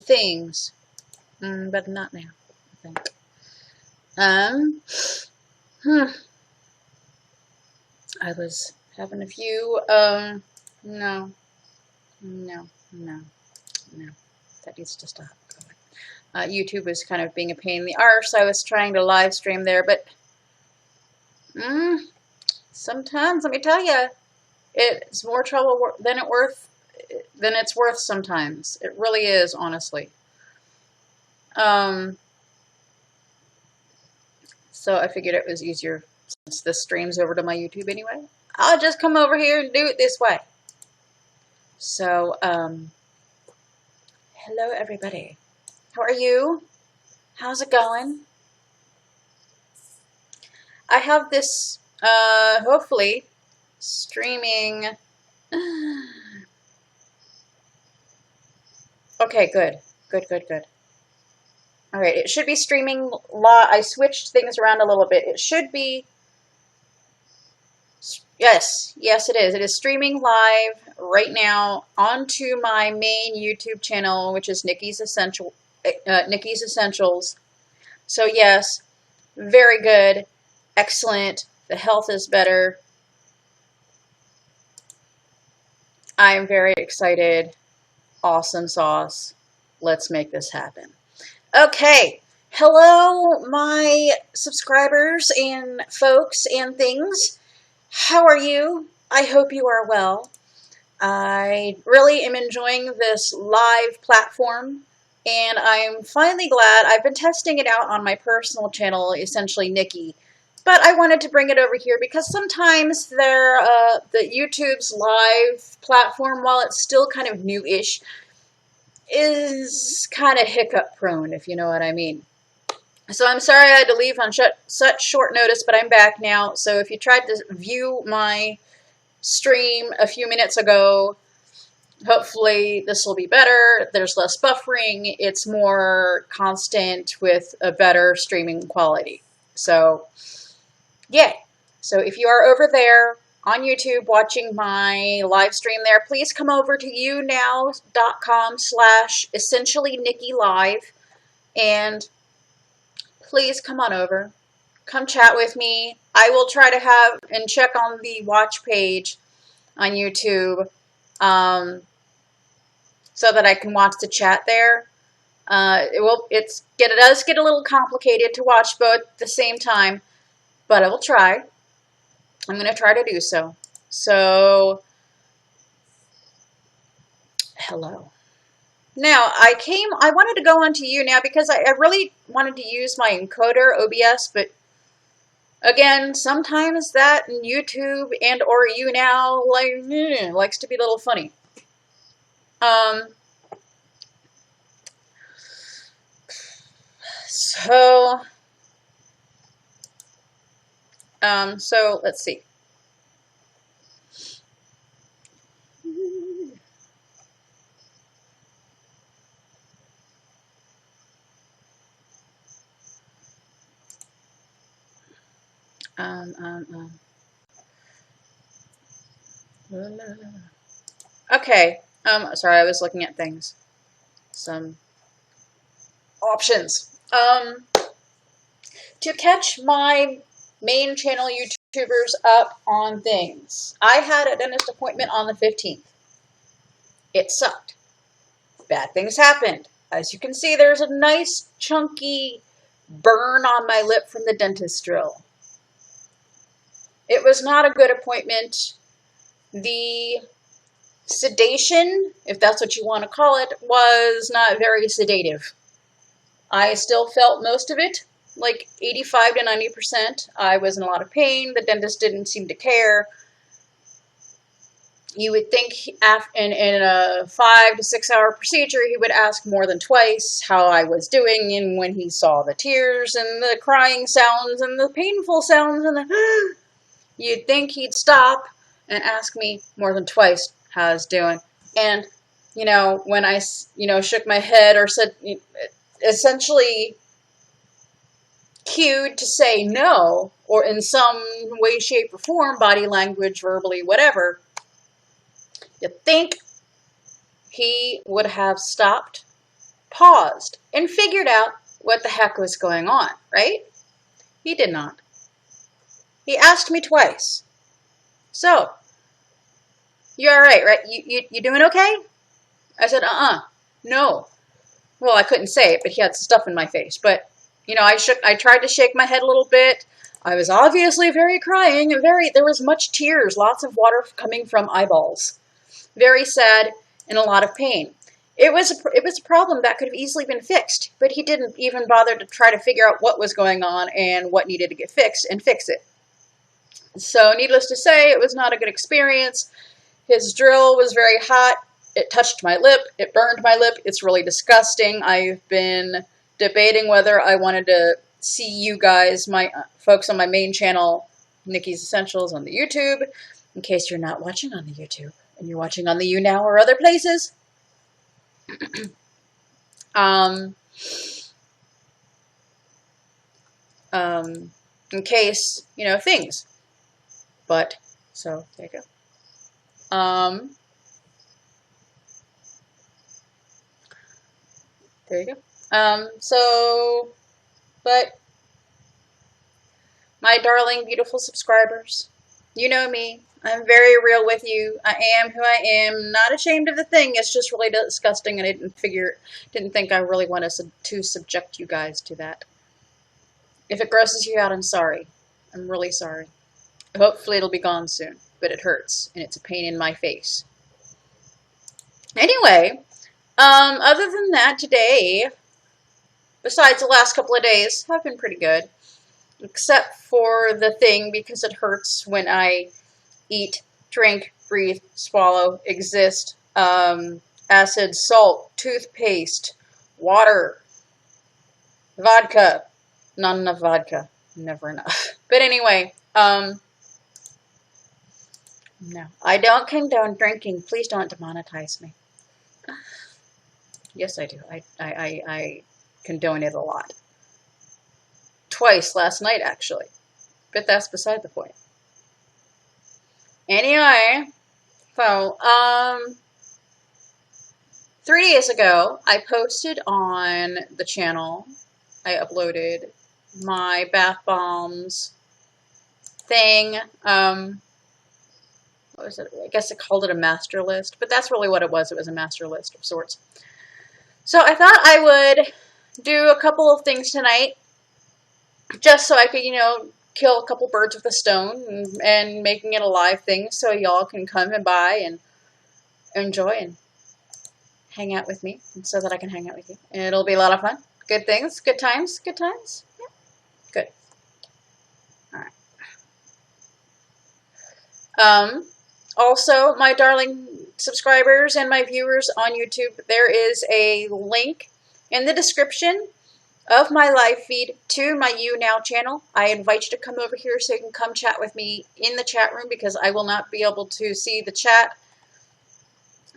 things, but not now, I think. Um, hmm, I was having a few, no, no, no, no, that needs to stop going. YouTube was kind of being a pain in the arse. I was trying to live stream there, but sometimes, let me tell you, it's more trouble than it's worth sometimes. It really is, honestly. So I figured it was easier since this streams over to my YouTube anyway. I'll just come over here and do it this way. So, hello everybody. How are you? How's it going? I have this, hopefully, streaming. Okay, good. Good, good, good. Alright, it should be streaming live. I switched things around a little bit. It should be. Yes, yes, it is. It is streaming live right now onto my main YouTube channel, which is Nikki's Essentials. So yes, very good, excellent. The health is better. I am very excited. Awesome sauce. Let's make this happen. Okay. Hello, my subscribers and folks and things. How are you? I hope you are well. I really am enjoying this live platform, and I'm finally glad. I've been testing it out on my personal channel, essentially Nikki, but I wanted to bring it over here because sometimes the YouTube's live platform, while it's still kind of new-ish, is kind of hiccup prone, if you know what I mean. So I'm sorry I had to leave on such short notice, but I'm back now. So if you tried to view my stream a few minutes ago, hopefully this will be better. There's less buffering. It's more constant with a better streaming quality. So, yeah. So if you are over there on YouTube watching my live stream there, please come over to younow.com/essentiallynikkiLive and please come on over. Come chat with me. I will try to have and check on the watch page on YouTube so that I can watch the chat there. It does get a little complicated to watch both at the same time, but I will try. I'm going to try to do so. So, hello. Now, I wanted to go on to YouNow because I really wanted to use my encoder OBS, but again, sometimes that in YouTube and or YouNow likes to be a little funny. So let's see. Okay. Sorry, I was looking at things. Some options. To catch my main channel YouTubers up on things. I had a dentist appointment on the 15th. It sucked. Bad things happened. As you can see, there's a nice chunky burn on my lip from the dentist drill. It was not a good appointment. The sedation, if that's what you want to call it, was not very sedative. I still felt most of it, like 85 to 90%. I was in a lot of pain. The dentist didn't seem to care. You would think in a 5 to 6 hour procedure, he would ask more than twice how I was doing, and when he saw the tears and the crying sounds and the painful sounds and the you'd think he'd stop and ask me more than twice how I was doing. And, when I, shook my head or said, essentially cued to say no, or in some way, shape, or form, body language, verbally, whatever, you'd think he would have stopped paused and figured out what the heck was going on, right? He did not. He asked me twice. So, you all right, right? You doing okay? I said, no. Well, I couldn't say it, but he had stuff in my face. But, you know, I tried to shake my head a little bit. I was obviously very crying and there was much tears, lots of water coming from eyeballs. Very sad and a lot of pain. It was a problem that could have easily been fixed, but he didn't even bother to try to figure out what was going on and what needed to get fixed and fix it. So, needless to say, it was not a good experience. His drill was very hot. It touched my lip. It burned my lip. It's really disgusting. I've been debating whether I wanted to see you guys, my folks on my main channel, Nikki's Essentials on the YouTube, in case you're not watching on the YouTube and you're watching on the YouNow or other places. In case, you know, things. But, so, there you go. There you go. But, my darling, beautiful subscribers, you know me. I'm very real with you. I am who I am. Not ashamed of the thing. It's just really disgusting, and I didn't think I really wanted to subject you guys to that. If it grosses you out, I'm sorry. I'm really sorry. Hopefully it'll be gone soon, but it hurts, and it's a pain in my face. Anyway, other than that, today, besides the last couple of days, have been pretty good. Except for the thing, because it hurts when I eat, drink, breathe, swallow, exist, acid, salt, toothpaste, water, vodka. Not enough vodka. Never enough. But anyway, no. I don't condone drinking. Please don't demonetize me. Yes, I do. I condone it a lot. Twice last night, actually. But that's beside the point. Anyway, so, 3 days ago, I posted on the channel, I uploaded my bath bombs thing. What was it? I guess I called it a master list, but that's really what it was. It was a master list of sorts. So I thought I would do a couple of things tonight, just so I could, you know, kill a couple birds with a stone and making it a live thing so y'all can come and buy and enjoy and hang out with me, and so that I can hang out with you. And it'll be a lot of fun. Good things, good times, good times. Yeah, good. All right. Also, my darling subscribers and my viewers on YouTube, there is a link in the description of my live feed to my YouNow channel. I invite you to come over here so you can come chat with me in the chat room, because I will not be able to see the chat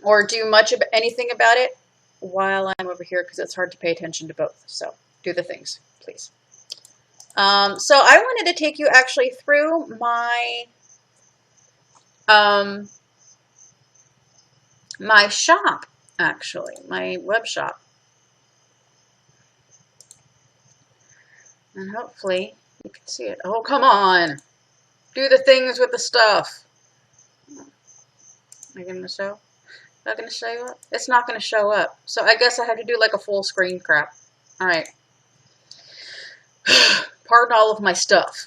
or do much of anything about it while I'm over here, because it's hard to pay attention to both. So do the things, please. So I wanted to take you actually through my my shop, actually, my web shop. And hopefully you can see it. Oh, come on. Do the things with the stuff. Am I going to show? Not going to show up? It's not going to show up. So I guess I have to do like a full screen crap. All right. Pardon all of my stuff.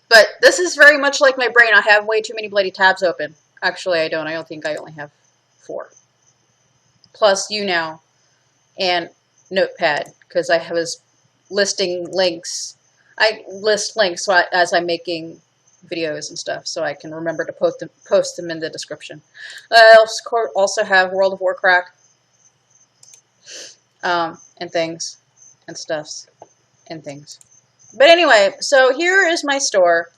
But this is very much like my brain. I have way too many bloody tabs open. Actually, I don't. I don't think I only have 4. Plus YouNow and Notepad, because I was listing links. I list links as I'm making videos and stuff, so I can remember to post them in the description. I also have World of Warcraft and things and stuffs and things. But anyway, so here is my store.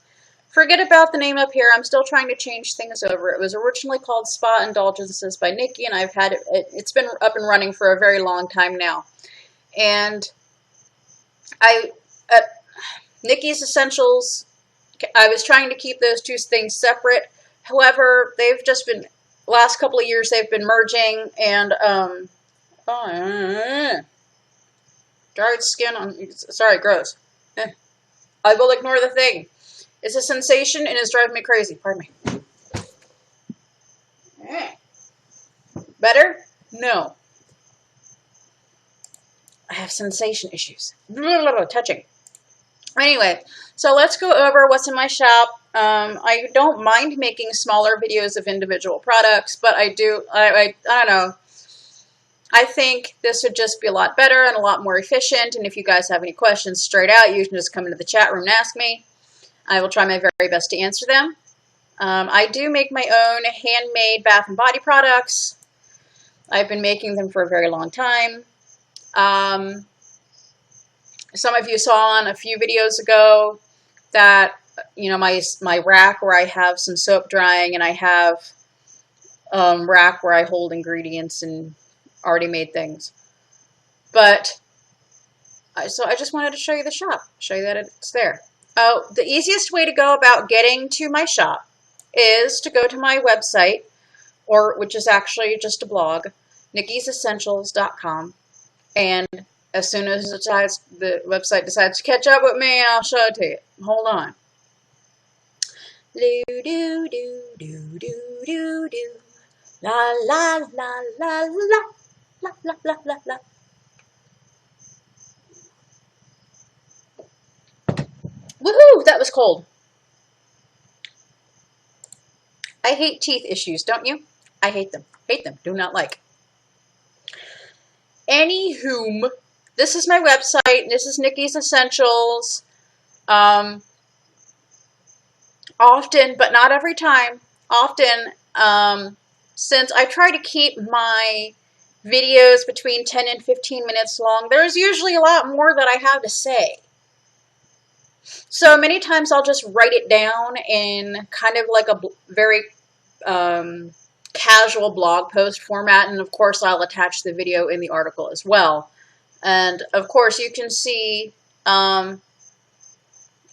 Forget about the name up here. I'm still trying to change things over. It was originally called Spa Indulgences by Nikki, and I've had it's been up and running for a very long time now. And Nikki's Essentials, I was trying to keep those two things separate. However, they've just been, last couple of years, they've been merging, and Dried skin on, sorry, gross. I will ignore the thing. It's a sensation and it's driving me crazy. Pardon me. Better? No. I have sensation issues. Touching. Anyway, so let's go over what's in my shop. I don't mind making smaller videos of individual products, but I don't know. I think this would just be a lot better and a lot more efficient. And if you guys have any questions straight out, you can just come into the chat room and ask me. I will try my very best to answer them. I do make my own handmade bath and body products. I've been making them for a very long time. Some of you saw on a few videos ago that, you know, my rack where I have some soap drying, and I have rack where I hold ingredients and already made things. But so I just wanted to show you the shop, show you that it's there. Oh, the easiest way to go about getting to my shop is to go to my website, which is actually just a blog, nickysessentials.com, and as soon as the website decides to catch up with me, I'll show it to you. Hold on. Do do do do do do do. La la la la la la la la la la. Woohoo! That was cold. I hate teeth issues, don't you? I hate them. Hate them. Do not like. Anywhom, this is my website. This is Nikki's Essentials. Often, but not every time. Often, since I try to keep my videos between 10 and 15 minutes long, there's usually a lot more that I have to say. So many times I'll just write it down in kind of like a very casual blog post format, and of course I'll attach the video in the article as well. And of course you can see all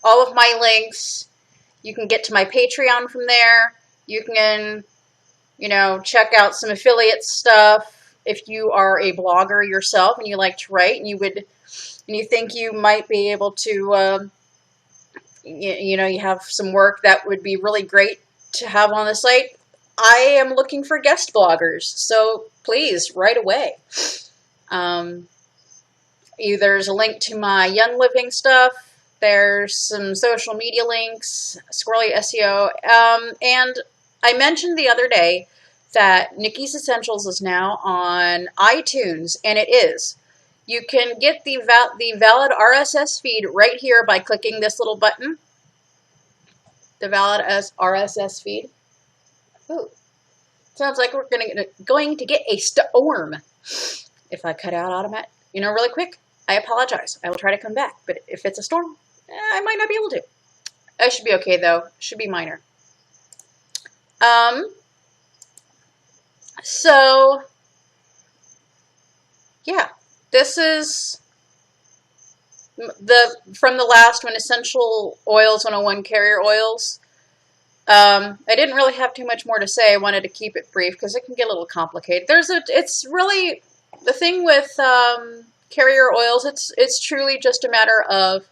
of my links. You can get to my Patreon from there. You can, you know, check out some affiliate stuff if you are a blogger yourself and you like to write and you think you might be able to you know, you have some work that would be really great to have on the site. I am looking for guest bloggers, so please, right away. There's a link to my Young Living stuff. There's some social media links, Squirrely SEO, and I mentioned the other day that Nikki's Essentials is now on iTunes, and it is. You can get the valid RSS feed right here by clicking this little button. The valid RSS feed. Ooh, sounds like we're going to get a storm. If I cut out automatic, you know, really quick, I apologize. I will try to come back. But if it's a storm, I might not be able to. I should be okay though. Should be minor. So yeah. This is from the last one, Essential Oils 101 Carrier Oils. I didn't really have too much more to say. I wanted to keep it brief because it can get a little complicated. It's really the thing with carrier oils. It's truly just a matter of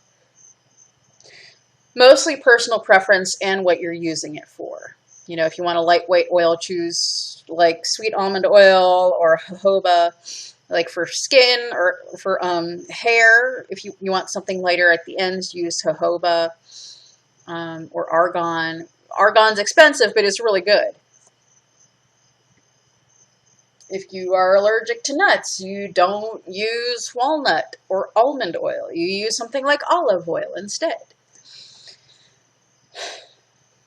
mostly personal preference and what you're using it for. You know, if you want a lightweight oil, choose like sweet almond oil or jojoba. Like for skin or for hair, if you want something lighter at the ends, use jojoba or argan. Argan's expensive, but it's really good. If you are allergic to nuts, you don't use walnut or almond oil. You use something like olive oil instead.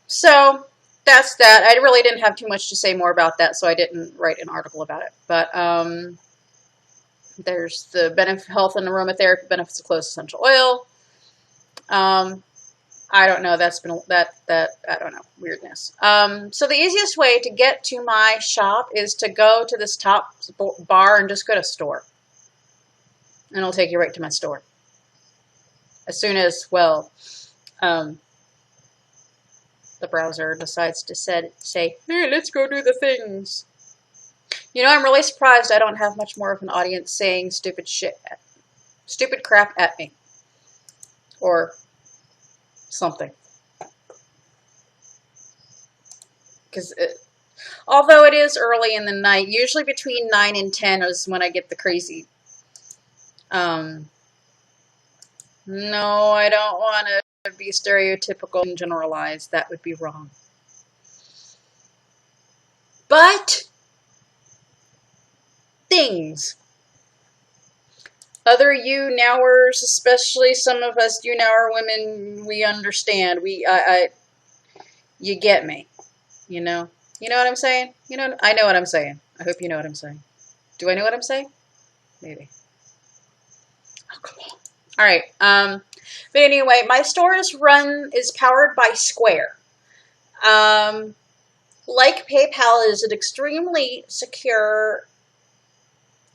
So that's that. I really didn't have too much to say more about that, so I didn't write an article about it. But there's the health and aromatherapy benefits of clove essential oil. I don't know. That's been I don't know, weirdness. So the easiest way to get to my shop is to go to this top bar and just go to store, and it'll take you right to my store. As soon as the browser decides to say, "Hey, let's go do the things." You know, I'm really surprised I don't have much more of an audience saying stupid crap at me. Or something. Because although it is early in the night, usually between 9 and 10 is when I get the crazy. No, I don't want to be stereotypical and generalized. That would be wrong. But things. Other YouNowers, especially some of us YouNower women, we understand. You get me. You know? You know what I'm saying? You know, I know what I'm saying. I hope you know what I'm saying. Do I know what I'm saying? Maybe. Oh, come on. All right. But anyway, my store is powered by Square. Like PayPal, is an extremely secure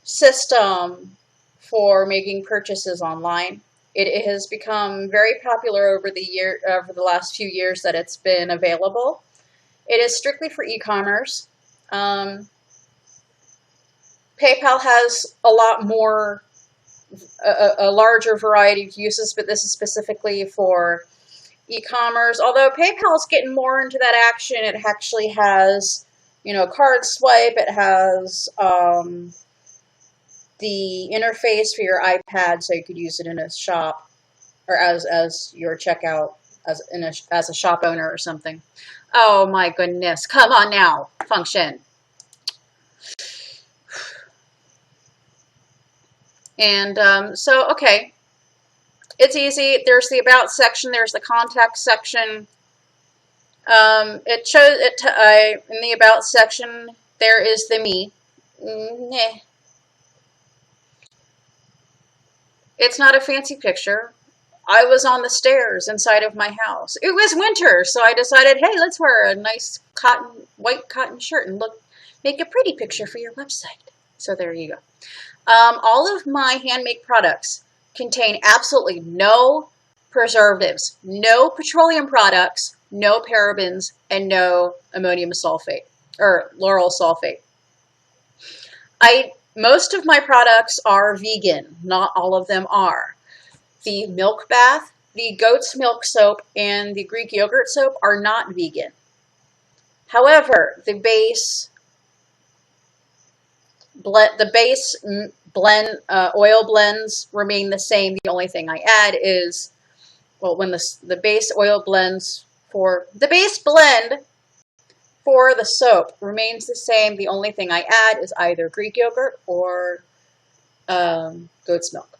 system for making purchases online. It has become very popular over the last few years that it's been available. It is strictly for e-commerce. PayPal has a lot more, a larger variety of uses, but this is specifically for e-commerce. Although PayPal's getting more into that action, it actually has, card swipe. It has the interface for your iPad, so you could use it in a shop or as your checkout as a shop owner or something. Oh my goodness! Come on now, function. And okay, it's easy. There's the About section. There's the Contact section. It shows it in the About section. There is the Me. It's not a fancy picture. I was on the stairs inside of my house. It was winter, so I decided, hey, let's wear a nice white cotton shirt and make a pretty picture for your website. So there you go. All of my handmade products contain absolutely no preservatives, no petroleum products, no parabens, and no ammonium sulfate or lauryl sulfate. Most of my products are vegan. Not all of them are. The milk bath, the goat's milk soap, and the Greek yogurt soap are not vegan. However, the base oil blends remain the same. The only thing I add is, when the base oil blends the base blend for the soap remains the same. The only thing I add is either Greek yogurt or goat's milk.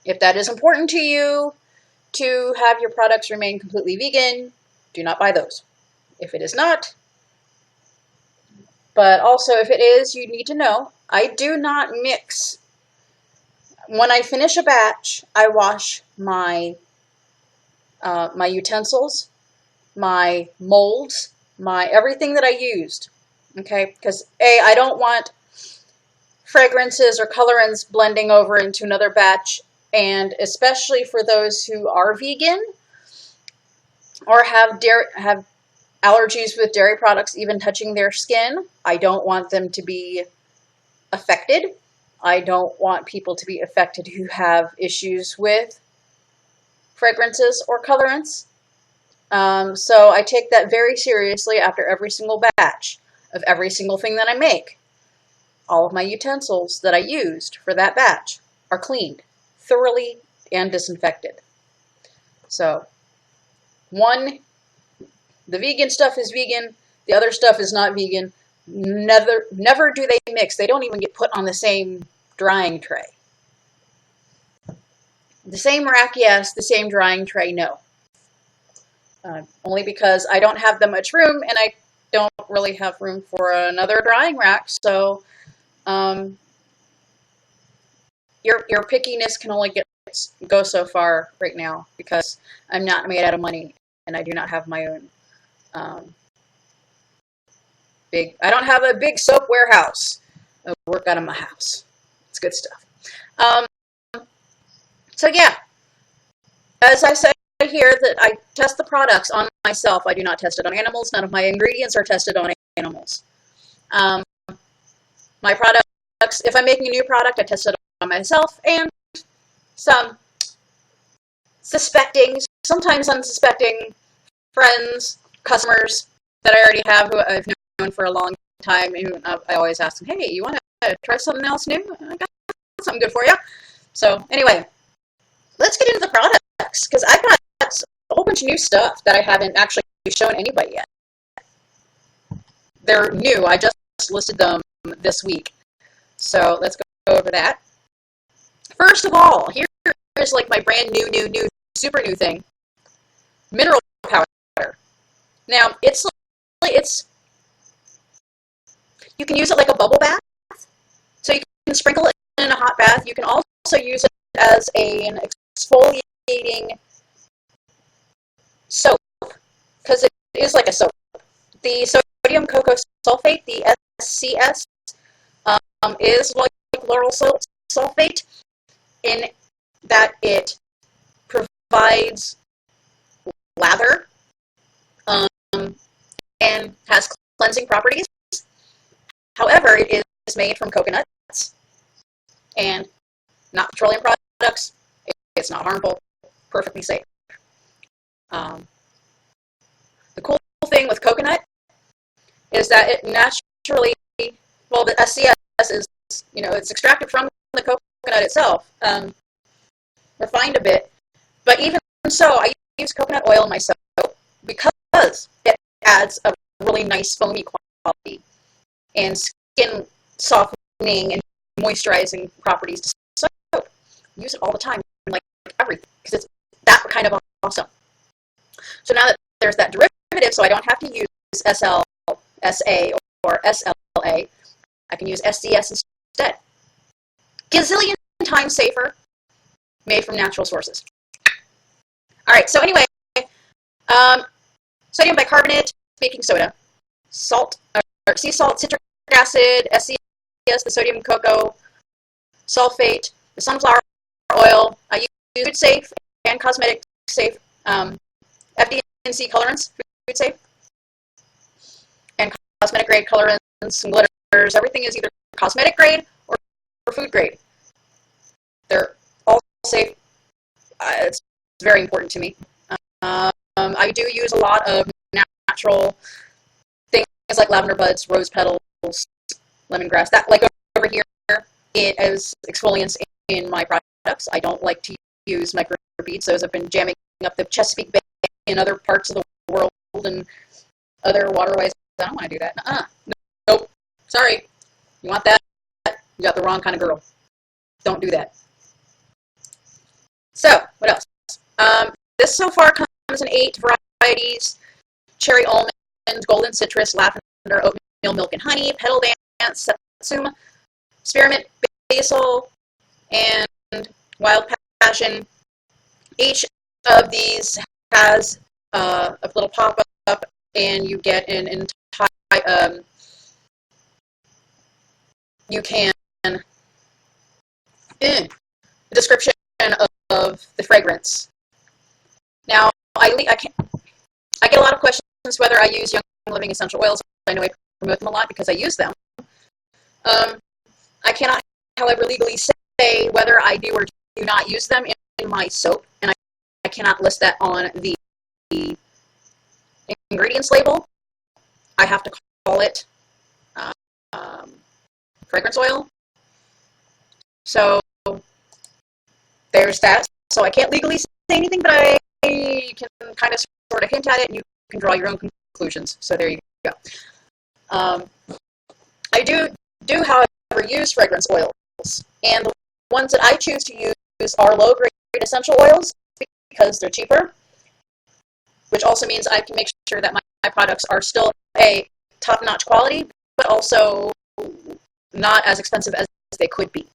If that is important to you to have your products remain completely vegan, do not buy those. If it is not, but also if it is, you need to know, I do not mix. When I finish a batch, I wash my my utensils, my molds, my everything that I used. Okay, because I don't want fragrances or colorants blending over into another batch, and especially for those who are vegan or have allergies with dairy products even touching their skin, I don't want them to be affected. I don't want people to be affected who have issues with fragrances or colorants. So I take that very seriously after every single batch of every single thing that I make. All of my utensils that I used for that batch are cleaned thoroughly and disinfected. So, the vegan stuff is vegan, the other stuff is not vegan. Never do they mix. They don't even get put on the same drying tray. The same rack, yes. The same drying tray, no. Only because I don't have that much room, and I don't really have room for another drying rack. So, your pickiness can only go so far right now because I'm not made out of money, and I do not have my own I don't have a big soap warehouse. I work out of my house. It's good stuff. So yeah, as I said here, that I test the products on myself. I do not test it on animals. None of my ingredients are tested on animals. My products, if I'm making a new product, I test it on myself and some suspecting, sometimes unsuspecting friends, customers that I already have who I've known for a long time, and I always ask them, hey, you want to try something else new? I got something good for you. So anyway, let's get into the products, because I've got a whole bunch of new stuff that I haven't actually shown anybody yet. They're new. I just listed them this week. So let's go over that. First of all, here is like my brand new, super new thing. Mineral powder. Now, you can use it like a bubble bath. So you can sprinkle it in a hot bath. You can also use it as an exfoliating soap, because it is like a soap. The sodium cocoa sulfate, the SCS, is like lauryl sulfate in that it provides lather and has cleansing properties. However, it is made from coconuts and not petroleum products. It's not harmful, perfectly safe. The cool thing with coconut is that it naturally, well, the SCS is, it's extracted from the coconut itself, refined a bit, but even so, I use coconut oil in my soap because it adds a really nice foamy quality and skin softening and moisturizing properties to soap. I use it all the time, like everything, because it's that kind of awesome. So now that there's that derivative, so I don't have to use SLSA or SLA, I can use SCS instead. Gazillion times safer, made from natural sources. All right, so anyway, sodium bicarbonate, baking soda, salt, or sea salt, citric acid, SCS, the sodium cocoa sulfate, the sunflower oil. I use food safe and cosmetic safe FD&C colorants, food safe, and cosmetic grade colorants, some glitters. Everything is either cosmetic grade or food grade. They're all safe. It's very important to me. I do use a lot of natural things like lavender buds, rose petals, lemongrass. That, like over here, it is exfoliants in my products. I don't like to use microbeads. Those have been jamming up the Chesapeake Bay and other parts of the world and other waterways. I don't want to do that. Nope. Sorry. You want that? You got the wrong kind of girl. Don't do that. So, what else? This so far comes in 8 varieties: cherry almond, golden citrus, lavender, oatmeal, milk and honey, petal dance, satsuma, spearmint, basil, and wild passion. Each of these has a little pop-up, and you get an entire, you can, a description of the fragrance. Now, I get a lot of questions whether I use Young Living essential oils. I know I promote them a lot because I use them. I cannot, however, legally say whether I do or do not use them in my soap, and I cannot list that on the ingredients label. I have to call it fragrance oil. So there's that. So I can't legally say anything, but I can kind of sort of hint at it, and you can draw your own conclusions. So there you go. I do, however, use fragrance oils, and the ones that I choose to use are low-grade essential oils because they're cheaper, which also means I can make sure that my products are still a top-notch quality, but also not as expensive as they could be.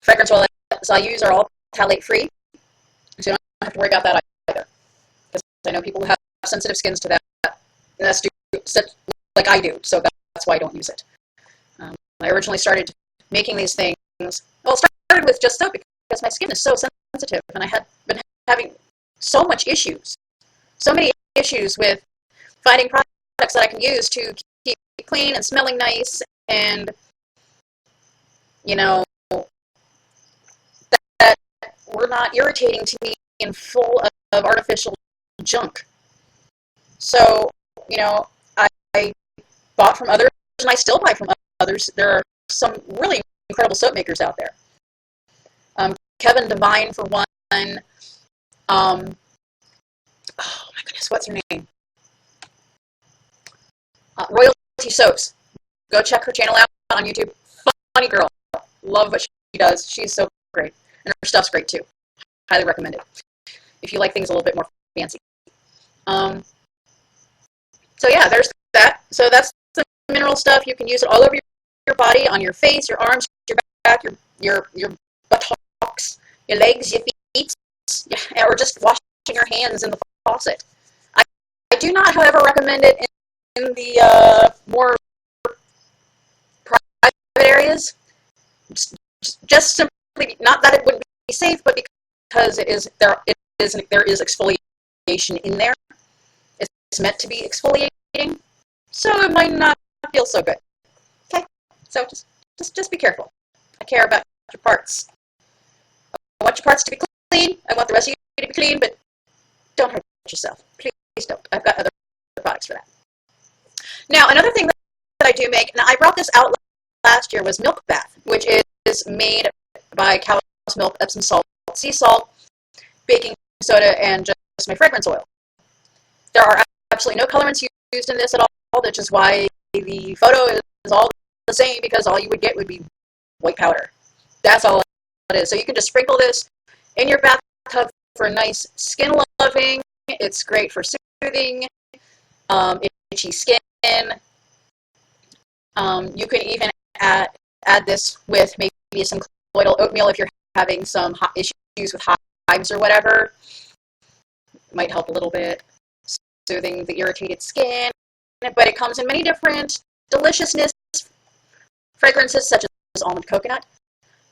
Fragrance oils I use are all phthalate-free, so you don't have to worry about that either. Because I know people who have sensitive skins to that, and that's like I do, so that's why I don't use it. I originally started making these things, well, it started with just soap because my skin is so sensitive, and I had been having so many issues with finding products that I can use to keep clean and smelling nice, and you know that we're not irritating to me and full of artificial junk. So, you know, I bought from others and I still buy from others. There are some really incredible soap makers out there. Kevin Devine, for one. Um, oh my goodness, what's her name? Royalty Soaps. Go check her channel out on YouTube. Funny girl. Love what she does. She's so great. And her stuff's great too. Highly recommend it if you like things a little bit more fancy. So yeah, there's that. So that's the mineral stuff. You can use it all over your body, on your face, your arms, your back, your buttocks, your legs, your feet, or just washing your hands in the faucet. I do not, however, recommend it in the more private areas. Just simply, not that it wouldn't be safe, but because there is exfoliation in there. It's meant to be exfoliating, so it might not feel so good. Okay, so just be careful. I care about your parts. I want your parts to be clean. I want the rest of you to be clean, but don't hurt yourself. Please don't. I've got other products for that. Now, another thing that I do make, and I brought this out last year, was milk bath, which is made by cow's milk, Epsom salt, sea salt, baking soda, and just my fragrance oil. There are absolutely no colorants used in this at all, which is why the photo is all the same, because all you would get would be white powder. That's all it is. So you can just sprinkle this in your bathtub for nice skin loving. It's great for soothing itchy skin. You can even add this with maybe some colloidal oatmeal if you're having some issues with hives or whatever. It might help a little bit, soothing the irritated skin. But it comes in many different deliciousness fragrances, such as almond coconut,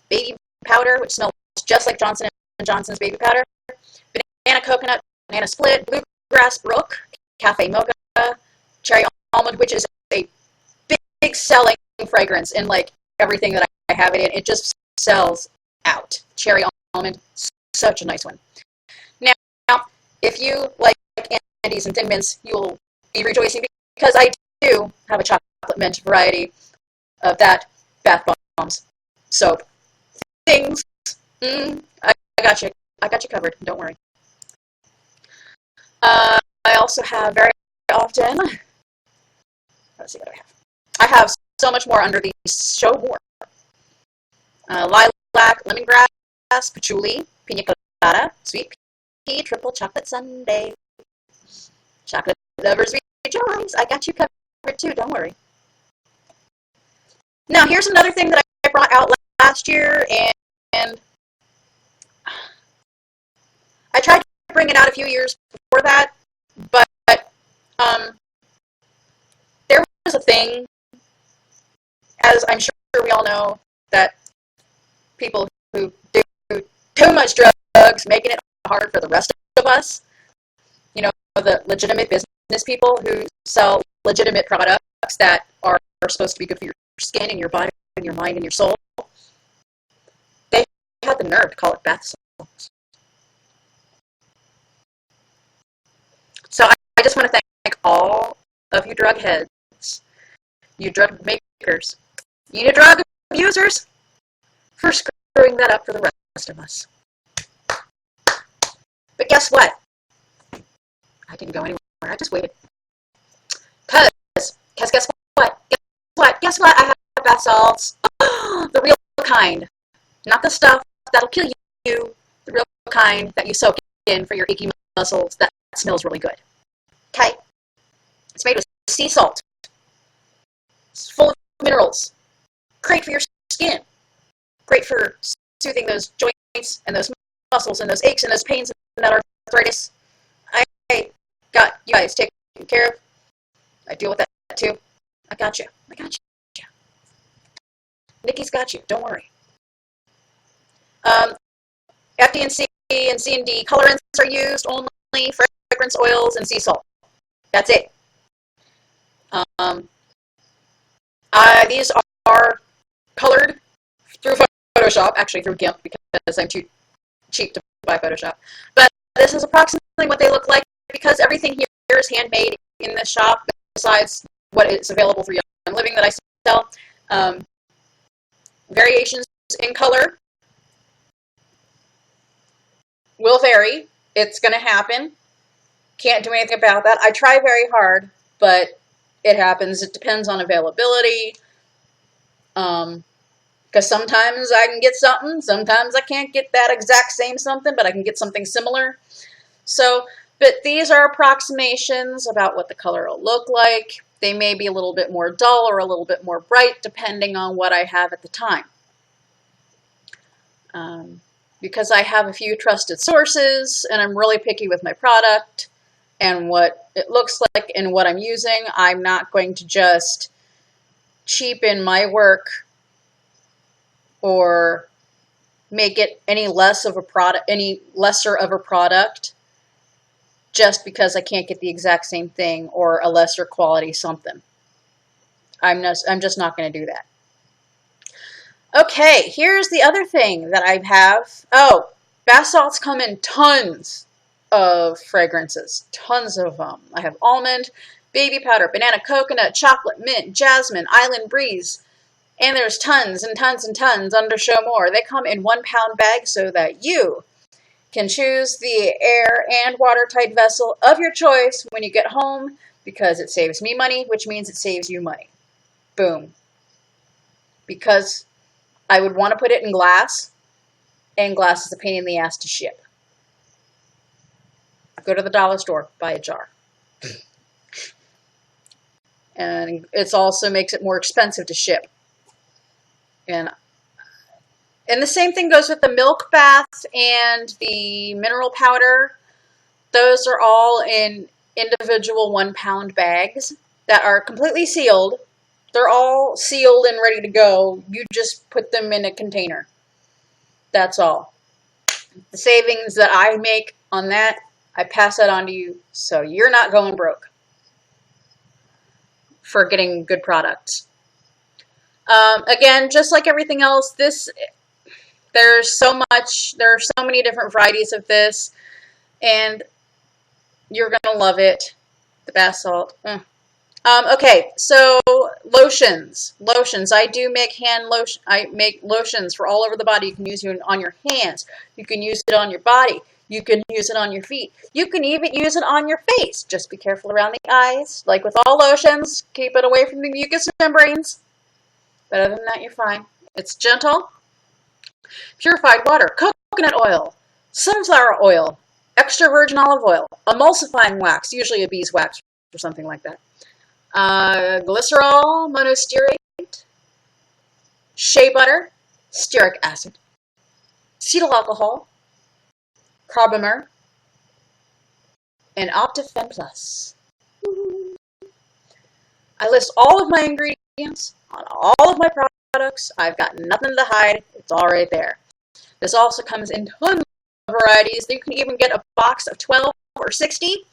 baby powder, which smells just like Johnson & Johnson's baby powder, banana coconut, banana split, bluegrass brook, cafe mocha, cherry almond, which is a big selling fragrance in like everything that I have it in. It just sells out. Cherry almond, such a nice one. Now, if you like candies and Thin Mints, you'll be rejoicing, because I do have a chocolate mint variety of that bath bombs soap. Things, I got you. I got you covered. Don't worry. I also have very often, let's see what I have. I have so much more under the show more. Lilac, lemongrass, patchouli, pina colada, sweet pea, triple chocolate sundae. Chocolate lovers rejoice. I got you covered too. Don't worry. Now, here's another thing that I brought out last year, and I tried to bring it out a few years before that, but there was a thing, as I'm sure we all know, that people who do too much drugs, making it hard for the rest of us, you know, the legitimate business people who sell legitimate products that are supposed to be good for your skin and your body and your mind and your soul, they had the nerve to call it bath salts. So I just want to thank all of you drug heads, you drug makers, you drug abusers, for screwing that up for the rest of us. But guess what? I didn't go anywhere. I just waited. Because guess what? Guess what? I have bath salts. The real kind. Not the stuff that'll kill you. The real kind that you soak in for your achy muscles that smells really good. Okay? It's made with sea salt. It's full of minerals. Great for your skin. Great for soothing those joints and those muscles and those aches and those pains and that arthritis. I got you guys taken care of. I deal with that too. I got you. Nikki's got you. Don't worry. FD&C and C&D colorants are used only, fragrance oils and sea salt. That's it. These are colored through Photoshop, actually through GIMP, because I'm too cheap to buy Photoshop. But this is approximately what they look like, because everything here is handmade in this shop, besides what is available for Young Living that I sell. Variations in color will vary. It's going to happen. Can't do anything about that. I try very hard, but it happens. It depends on availability. Because sometimes I can get something, sometimes I can't get that exact same something, but I can get something similar. So, but these are approximations about what the color will look like. They may be a little bit more dull or a little bit more bright, depending on what I have at the time. Because I have a few trusted sources, and I'm really picky with my product and what it looks like and what I'm using, I'm not going to just cheapen my work or make it any lesser of a product just because I can't get the exact same thing or a lesser quality something. I'm just not going to do that. Okay, here's the other thing that I have. Oh, bath salts come in tons of fragrances, tons of them. I have almond, baby powder, banana, coconut, chocolate, mint, jasmine, island breeze, and there's tons and tons and tons under Show More. They come in 1 pound bags so that you can choose the air and watertight vessel of your choice when you get home, because it saves me money, which means it saves you money. Boom. Because I would want to put it in glass, and glass is a pain in the ass to ship. Go to the dollar store, buy a jar. And it also makes it more expensive to ship. And the same thing goes with the milk bath and the mineral powder. Those are all in individual 1 pound bags that are completely sealed. They're all sealed and ready to go. You just put them in a container. That's all. The savings that I make on that, I pass that on to you, so you're not going broke for getting good products. Again, just like everything else, there are so many different varieties of this, and you're going to love it. The bath salt. Okay, so lotions. I do make hand lotion. I make lotions for all over the body. You can use it on your hands. You can use it on your body. You can use it on your feet. You can even use it on your face. Just be careful around the eyes. Like with all lotions, keep it away from the mucous membranes. But other than that, you're fine. It's gentle. Purified water, coconut oil, sunflower oil, extra virgin olive oil, emulsifying wax, usually a beeswax or something like that. Glycerol, monostearate, shea butter, stearic acid, cetyl alcohol, carbomer, and Optifen Plus. I list all of my ingredients on all of my products. I've got nothing to hide. It's all right there. This also comes in tons of varieties. You can even get a box of 12 or 60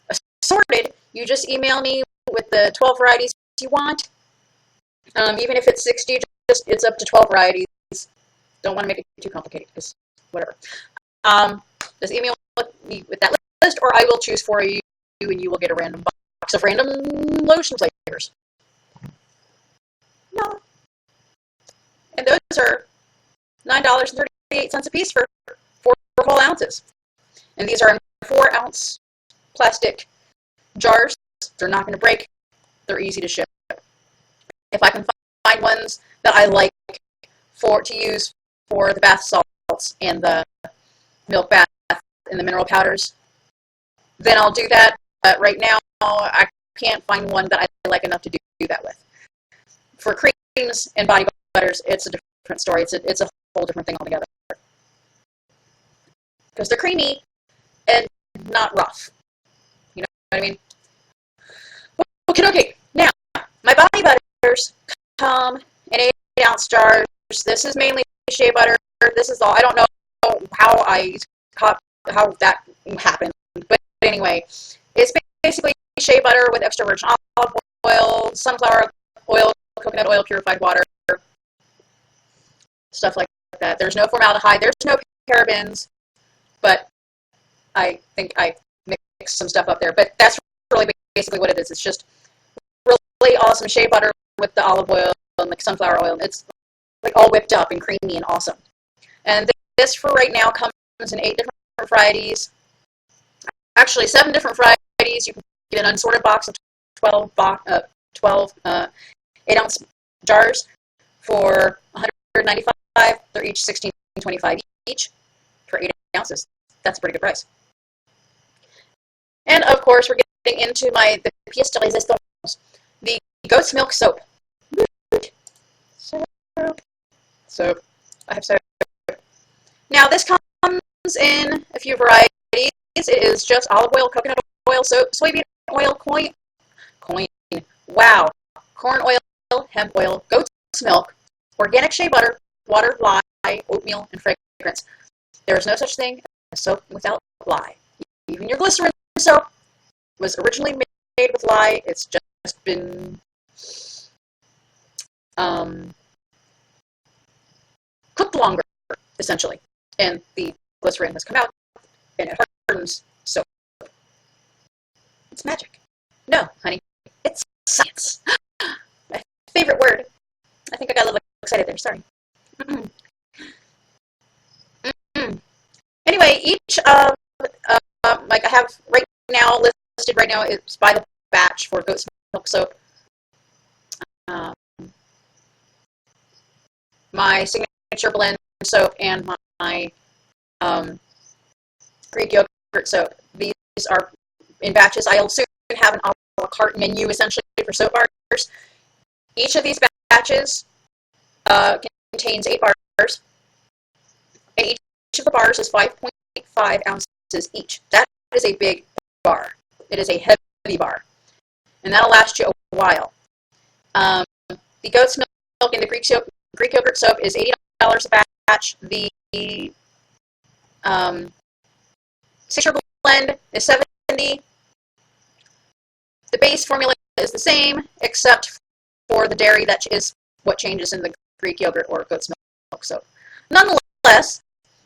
assorted. You just email me with the 12 varieties you want. Even if it's 60, it's up to 12 varieties. Don't want to make it too complicated, because whatever. Just email me with that list, or I will choose for you, and you will get a random box of random lotion flavors. No. And those are $9.38 a piece for 4 whole ounces. And these are in 4-ounce plastic jars. They're not going to break. They're easy to ship. If I can find ones that I like to use for the bath salts and the milk bath and the mineral powders, then I'll do that. But right now, I can't find one that I like enough to do that with. For creams and body butters, it's a different story. It's a whole different thing altogether. Because they're creamy and not rough. You know what I mean? Okay. Now, my body butters come in 8-ounce jars. This is mainly shea butter. This is all. I don't know how that happened. But anyway, it's basically shea butter with extra virgin olive oil, sunflower oil, coconut oil, purified water, stuff like that. There's no formaldehyde. There's no parabens, but I think I mixed some stuff up there. But that's really basically what it is. It's just really awesome shea butter with the olive oil and like sunflower oil. It's like all whipped up and creamy and awesome. And this for right now comes in 8 different varieties. Actually, 7 different varieties. You can get an unsorted box of 12 8-ounce jars for $195. They're each $16.25 each for 8 ounces. That's a pretty good price. And of course, we're getting into the pièce de résistance, the goat's milk soap. Soap. I have soap. Now this comes in a few varieties. It is just olive oil, coconut oil, soap, soybean oil, corn oil, hemp oil, goat's milk, organic shea butter, water, lye, oatmeal, and fragrance. There is no such thing as soap without lye. Even your glycerin soap was originally made with lye. It's just been cooked longer, essentially, and the glycerin has come out, and it hardens soap. It's magic. No, honey, it's science. My favorite word. I think I got a little excited there. Sorry. Anyway, each of like I have right now listed right now is by the batch for goat's milk soap. My signature blend soap and my Greek yogurt soap. These are in batches. I'll soon have an a la carte menu essentially for soap bars. Each of these batches contains 8 bars, and each of the bars is 5.5 ounces each. That is a big bar. It is a heavy bar, and that'll last you a while. The goat's milk and the Greek yogurt soap is $80 a batch. The signature blend is $70. The base formula is the same, except for the dairy. That is what changes in the Greek yogurt or goat's milk soap. Nonetheless,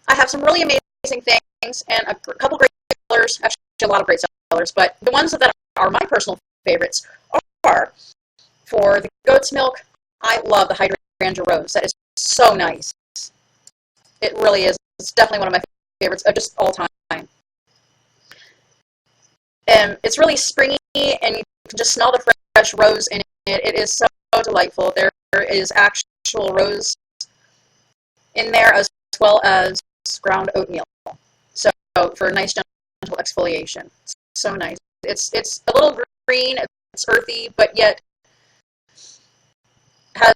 I have some really amazing things and a couple great sellers, actually a lot of great sellers, but the ones that are my personal favorites are for the goat's milk. I love the Hydrangea Rose. That is so nice. It really is. It's definitely one of my favorites of just all time. And it's really springy, and you can just smell the fresh rose in it. It is so delightful. There is actual rose in there as well as ground oatmeal. So for a nice gentle exfoliation. It's so nice. It's a little green, it's earthy, but yet has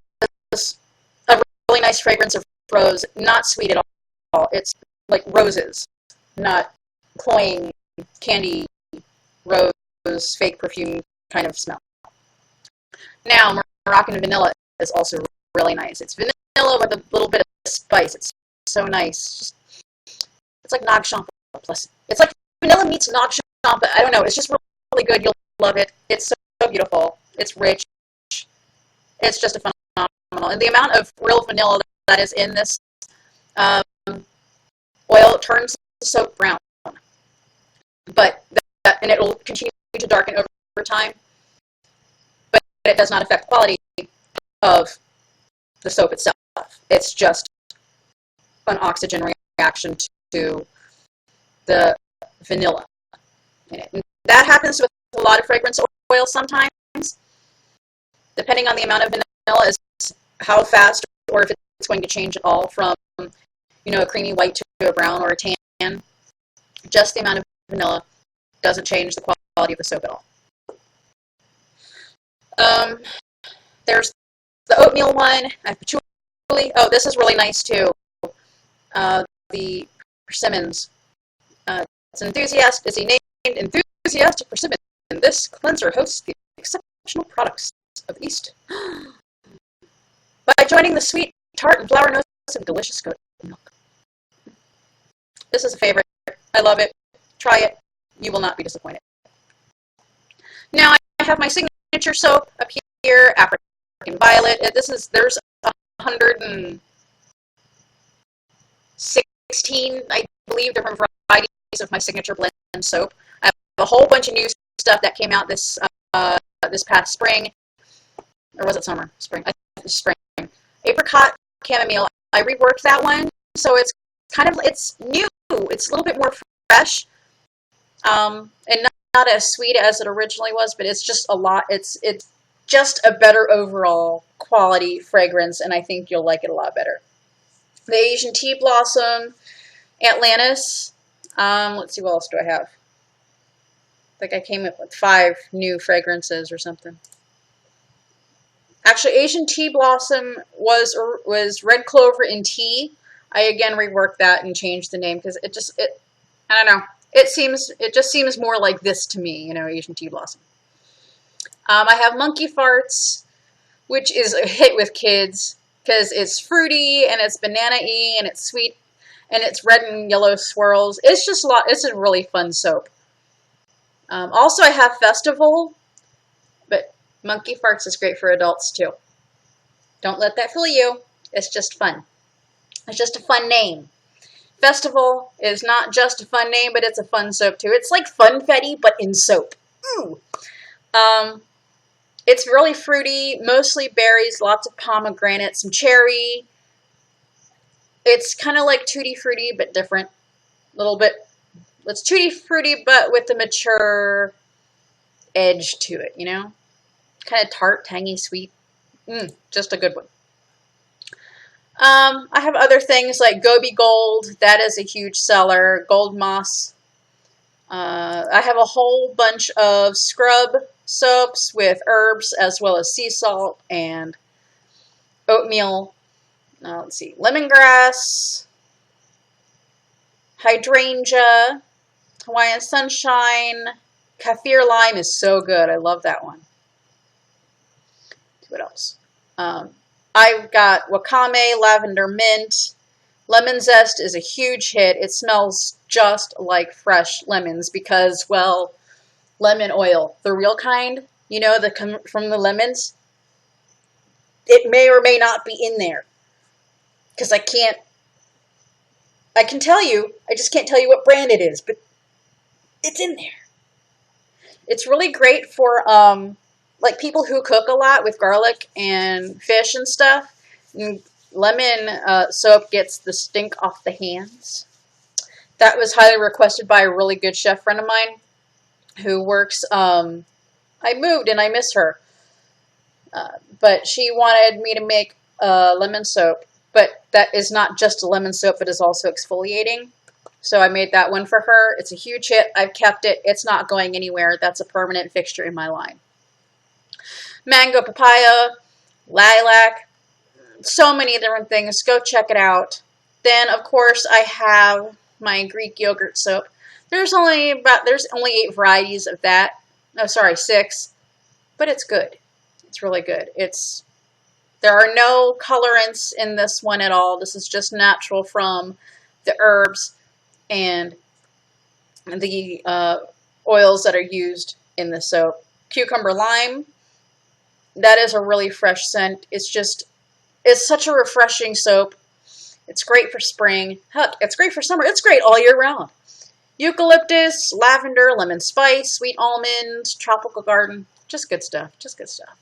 a really nice fragrance of rose, not sweet at all. It's like roses, not cloying candy rose, fake perfume kind of smell. Now, Moroccan vanilla is also really nice. It's vanilla with a little bit of spice. It's so nice. It's like Nag Champa plus. It's like vanilla meets Nag Champa. I don't know. It's just really good. You'll love it. It's so beautiful. It's rich. It's just a phenomenal. And the amount of real vanilla that is in this oil turns the soap brown. And it will continue to darken over time. But it does not affect the quality of the soap itself. It's just an oxygen reaction to the vanilla in it. And that happens with a lot of fragrance oils sometimes. Depending on the amount of vanilla is how fast or if it's going to change at all from, a creamy white to a brown or a tan. Just the amount of vanilla doesn't change the quality of the soap at all. There's the oatmeal one. I have patchouli. Oh, this is really nice too. The persimmons. It's a named enthusiastic persimmon. And this cleanser hosts the exceptional products of the East. By joining the sweet, tart, and flower notes of delicious goat milk. This is a favorite. I love it. Try it. You will not be disappointed. Now I have my signature soap up here, African violet. There's 116, I believe, different varieties of my signature blend soap. I have a whole bunch of new stuff that came out this past spring, or was it summer? Spring. I think spring. Apricot chamomile. I reworked that one, so it's new. It's a little bit more fresh, and not as sweet as it originally was, but it's just a lot. It's just a better overall quality fragrance, and I think you'll like it a lot better. The Asian Tea Blossom, Atlantis. Let's see, what else do I have? I think I came up with 5 new fragrances or something. Actually, Asian Tea Blossom was Red Clover in Tea. I again reworked that and changed the name because I don't know. It just seems more like this to me, Asian Tea Blossom. I have Monkey Farts, which is a hit with kids because it's fruity and it's banana-y and it's sweet and it's red and yellow swirls. It's a really fun soap. Also, I have Festival, but Monkey Farts is great for adults too. Don't let that fool you. It's just fun. It's just a fun name. Festival is not just a fun name, but it's a fun soap too. It's like Funfetti, but in soap. Ooh. It's really fruity, mostly berries, lots of pomegranate, some cherry. It's kind of like Tutti Frutti, but different. A little bit. It's Tutti Frutti, but with the mature edge to it, Kind of tart, tangy, sweet. Just a good one. I have other things like Gobi Gold. That is a huge seller. Gold Moss. I have a whole bunch of scrub soaps with herbs as well as sea salt and oatmeal. Let's see. Lemongrass. Hydrangea. Hawaiian Sunshine. Kaffir Lime is so good. I love that one. What else? I've got Wakame, Lavender Mint. Lemon Zest is a huge hit. It smells just like fresh lemons because, well, lemon oil, the real kind, from the lemons, it may or may not be in there because I can tell you, I just can't tell you what brand it is, but it's in there. It's really great for, like people who cook a lot with garlic and fish and stuff. And lemon soap gets the stink off the hands. That was highly requested by a really good chef friend of mine who works, I moved and I miss her. But she wanted me to make lemon soap. But that is not just a lemon soap, but is also exfoliating. So I made that one for her. It's a huge hit. I've kept it. It's not going anywhere. That's a permanent fixture in my line. Mango, papaya, lilac, so many different things. Go check it out. Then, of course, I have my Greek yogurt soap. There's only 8 varieties of that. No, sorry, 6. But it's good. It's really good. There are no colorants in this one at all. This is just natural from the herbs and the oils that are used in the soap. Cucumber lime. That is a really fresh scent. It's such a refreshing soap. It's great for spring. Heck, it's great for summer. It's great all year round. Eucalyptus, lavender, lemon spice, sweet almond, tropical garden. Just good stuff. Just good stuff.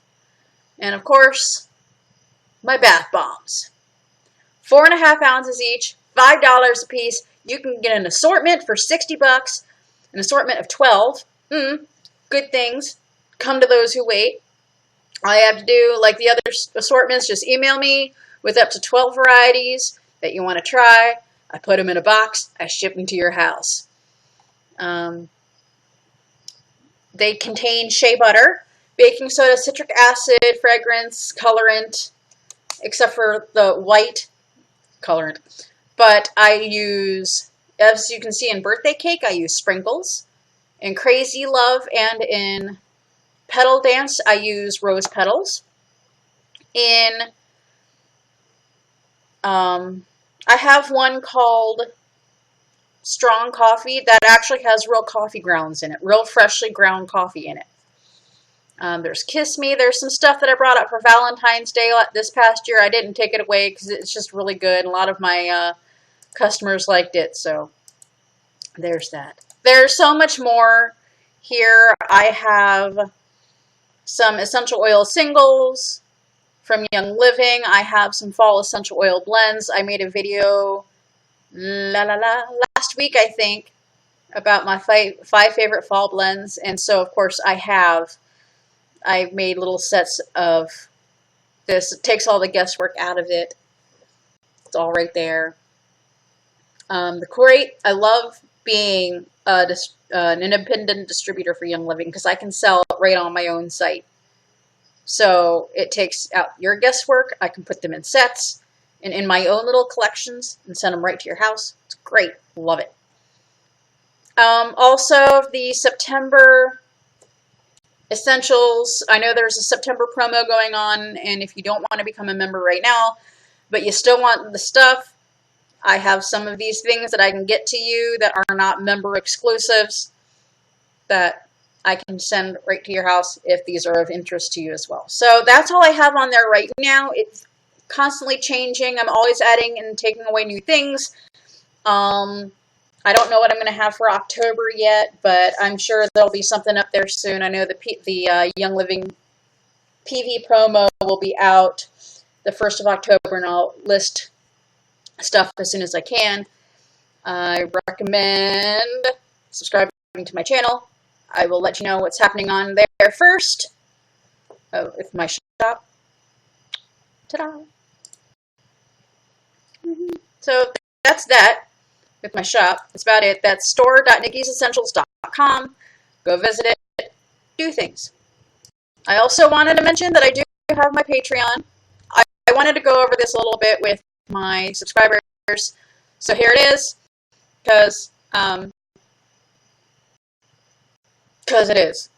And of course, my bath bombs. 4.5 ounces each, $5 a piece. You can get an assortment for $60. An assortment of 12. Good things. Come to those who wait. All you have to do, like the other assortments, just email me with up to 12 varieties that you want to try. I put them in a box. I ship them to your house. They contain shea butter, baking soda, citric acid, fragrance, colorant, except for the white colorant. But I use, as you can see in birthday cake, I use sprinkles. In Crazy Love and in Petal Dance, I use rose petals. I have one called Strong Coffee that actually has real coffee grounds in it, real freshly ground coffee in it. There's Kiss Me. There's some stuff that I brought up for Valentine's Day this past year. I didn't take it away because it's just really good. A lot of my customers liked it, so there's that. There's so much more here. I have some essential oil singles from Young Living. I have some fall essential oil blends. I made a video last week, I think, about my five favorite fall blends, and so of course I've made little sets of this. It takes all the guesswork out of it. It's all right there. The crate, I love being an independent distributor for Young Living because I can sell it right on my own site. So it takes out your guesswork. I can put them in sets and in my own little collections and send them right to your house. It's great. Love it. Also, the September essentials. I know there's a September promo going on, and if you don't want to become a member right now, but you still want the stuff, I have some of these things that I can get to you that are not member exclusives that I can send right to your house if these are of interest to you as well. So that's all I have on there right now. It's constantly changing. I'm always adding and taking away new things. I don't know what I'm going to have for October yet, but I'm sure there'll be something up there soon. I know the Young Living PV promo will be out the 1st of October, and I'll list stuff as soon as I can. I recommend subscribing to my channel. I will let you know what's happening on there first. With my shop. Ta-da! So that's that. With my shop. That's about it. That's store.nikkisessentials.com. Go visit it. Do things. I also wanted to mention that I do have my Patreon. I wanted to go over this a little bit with my subscribers. So here it is. Because it is.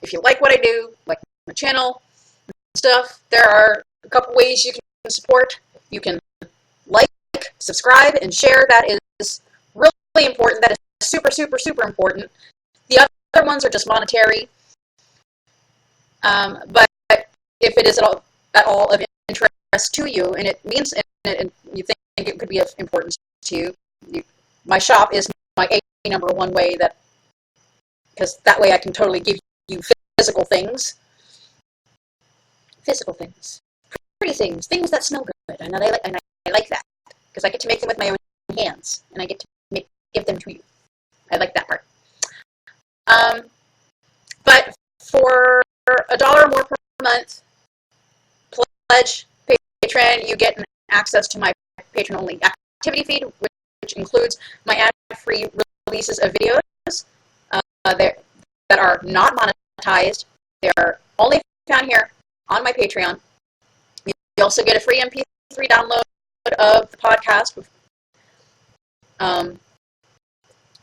If you like what I do, like my channel and stuff, there are a couple ways you can support. You can like, subscribe, and share. That is really important. That is super, super, super important. The other ones are just monetary. But if it is at all of interest to you, and it means and you think it could be of importance to you, my shop is my number one way that, because that way I can totally give you physical things. Physical things. Pretty things. Things that smell good. And I like that. Because I get to make them with my own hands. And I get to give them to you. I like that part. But for $1 more per month, pledge, patron, you get access to my patron-only activity feed, which includes my ad-free releases of videos that are not monetized. They are only found here on my Patreon. You also get a free MP3 download of the podcast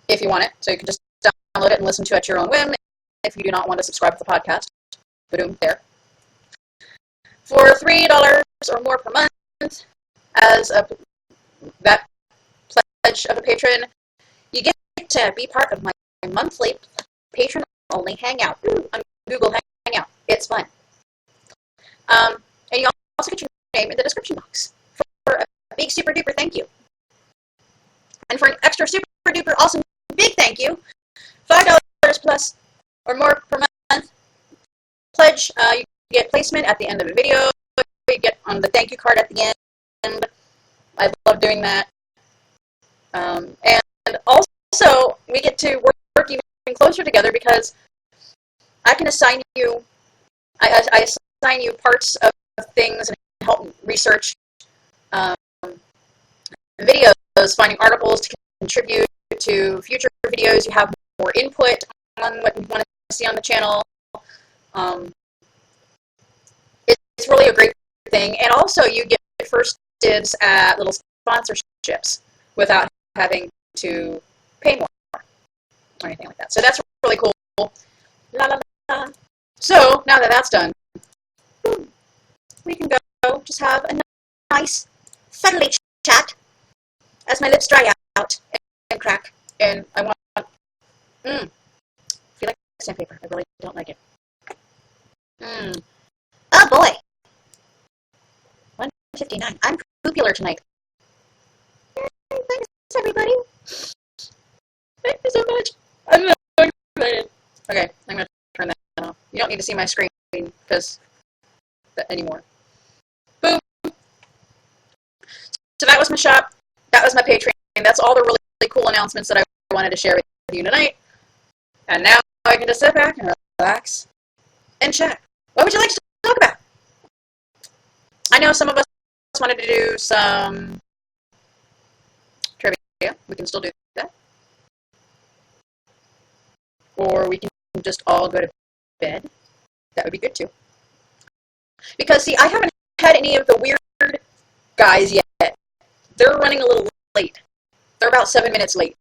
if you want it. So you can just download it and listen to it at your own whim if you do not want to subscribe to the podcast. Boom, there. For $3 or more per month, as that pledge of a patron, you get to be part of my monthly patron-only hangout on Google Hangout. It's fun. And you also get your name in the description box for a big super-duper thank you. And for an extra super-duper awesome big thank you, $5 plus or more per month pledge, you get placement at the end of the video. You get on the thank you card at the end. I love doing that. And also, we get to work even closer together because I can assign you, I assign you parts of things and help research videos, finding articles to contribute to future videos. You have more input on what you want to see on the channel. It's really a great thing. And also, you get first dibs at little sponsorships without having to pay more or anything like that. So that's really cool. La, la, la. So now that that's done, we can go just have a nice, friendly chat as my lips dry out and crack. And I want, feel like sandpaper. I really don't like it. $1 tonight. Thanks, everybody. Thank you so much. I'm so excited. Okay, I'm going to turn that off. You don't need to see my screen because anymore. Boom. So that was my shop. That was my Patreon. That's all the really, really cool announcements that I wanted to share with you tonight. And now I can just sit back and relax and chat. What would you like to talk about? I know some of us wanted to do some trivia. We can still do that. Or we can just all go to bed. That would be good too. Because, see, I haven't had any of the weird guys yet. They're running a little late. They're about 7 minutes late.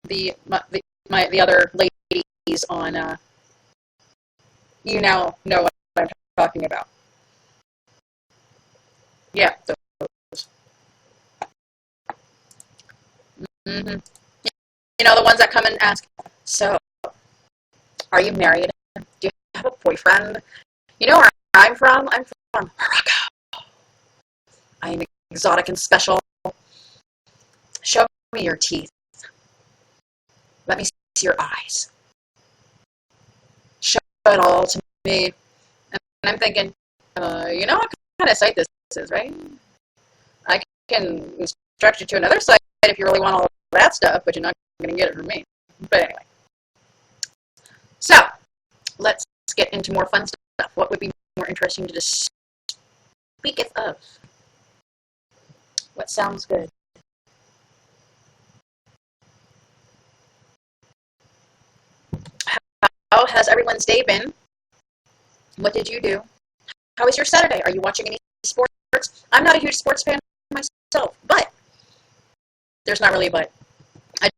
The other ladies on YouNow know what I'm talking about. Yeah, those. Mm-hmm. You know, the ones that come and ask, so, are you married? Do you have a boyfriend? You know where I'm from? I'm from Morocco. I'm exotic and special. Show me your teeth. Let me see your eyes. Show it all to me. And I'm thinking, you know what kind of site this is, right? I can instruct you to another site if you really want all of that stuff, but you're not going to get it from me. But anyway. So, let's get into more fun stuff. What would be more interesting to just speak of? What sounds good? How has everyone's day been? What did you do? How was your Saturday? Are you watching any sports? I'm not a huge sports fan myself, but there's not really a but. I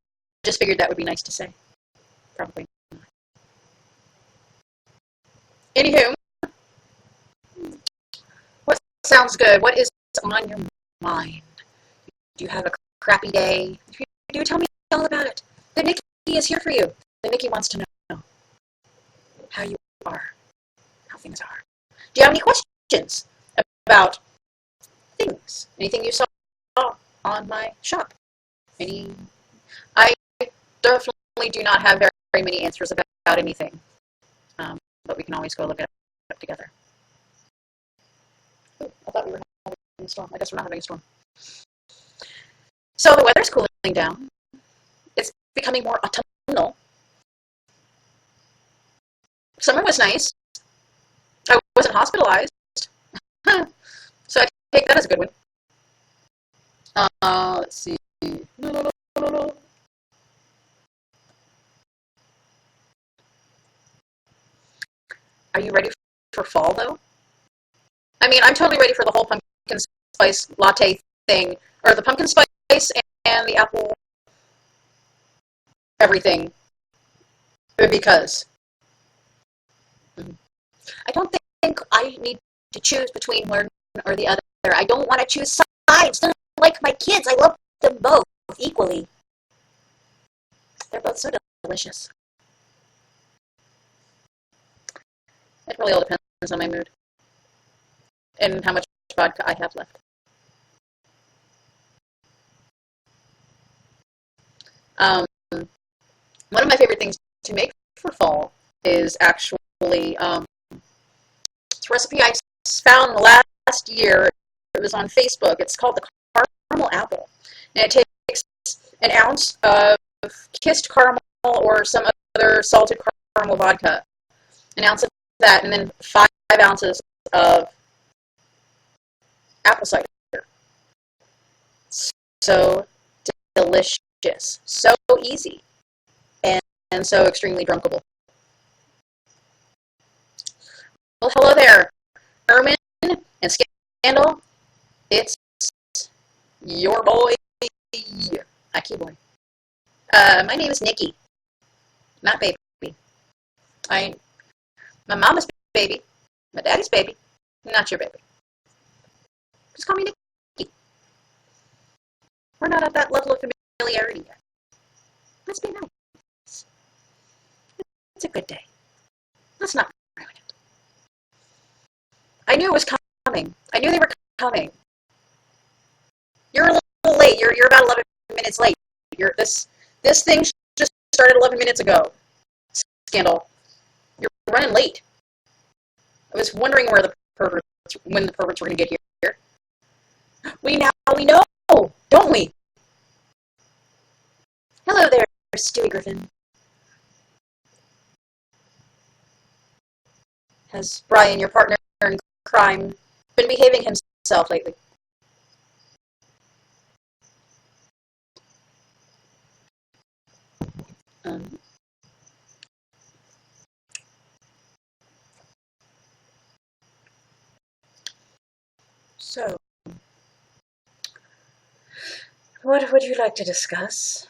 just figured that would be nice to say. Probably not. Anywho, what sounds good? What is on your mind? Do you have a crappy day? If you do, tell me all about it. The Nikki is here for you. The Nikki wants to know how you are, how things are. Do you have any questions about things? Anything you saw on my shop? I definitely do not have very many answers about anything, but we can always go look it up together. Ooh, I thought we were having a storm. I guess we're not having a storm. So the weather's cooling down. It's becoming more autumnal. Summer was nice. I wasn't hospitalized. So I take that as a good one. Let's see. Are you ready for fall, though? I mean, I'm totally ready for the whole pumpkin spice latte thing, or the pumpkin spice and the apple everything, because I don't think I need to choose between one or the other. I don't want to choose sides. They're like my kids. I love them both equally. They're both so delicious. It really all depends on my mood and how much vodka I have left. One of my favorite things to make for fall is actually it's a recipe I found last year. It was on Facebook. It's called the caramel apple, and it takes an ounce of kissed caramel or some other salted caramel vodka, an ounce of that, and then 5 ounces of apple cider. So delicious, so easy, and so extremely drunkable. Well, hello there, Ermin and Scandal. It's your boy, Aki Boy. My name is Nikki, not baby. My mama's baby, my daddy's baby, not your baby. Just call me Nikki. We're not at that level of familiarity yet. Let's be nice. It's a good day. Let's not ruin it. I knew it was coming. I knew they were coming. You're a little late. You're about 11 minutes late. This thing just started 11 minutes ago. Scandal. You're running late. I was wondering when the perverts were going to get here. We know, don't we? Hello there, Stewie Griffin. Has Brian, your partner in crime, been behaving himself lately? Um, so, what would you like to discuss?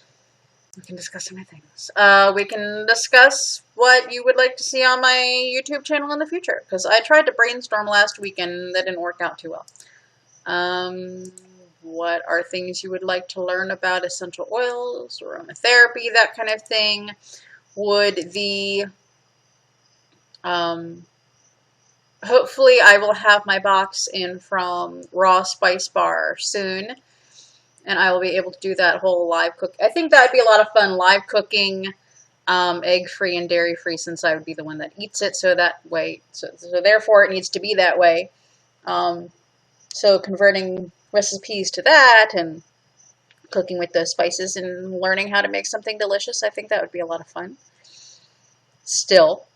We can discuss so many things. We can discuss what you would like to see on my YouTube channel in the future, because I tried to brainstorm last week and that didn't work out too well. What are things you would like to learn about essential oils, aromatherapy, that kind of thing? Would the hopefully I will have my box in from Raw Spice Bar soon, and I will be able to do that whole live cook. I think that'd be a lot of fun, live cooking, egg-free and dairy-free, since I would be the one that eats it. So that way, so therefore it needs to be that way. So converting recipes to that and cooking with those spices and learning how to make something delicious, I think that would be a lot of fun. Still,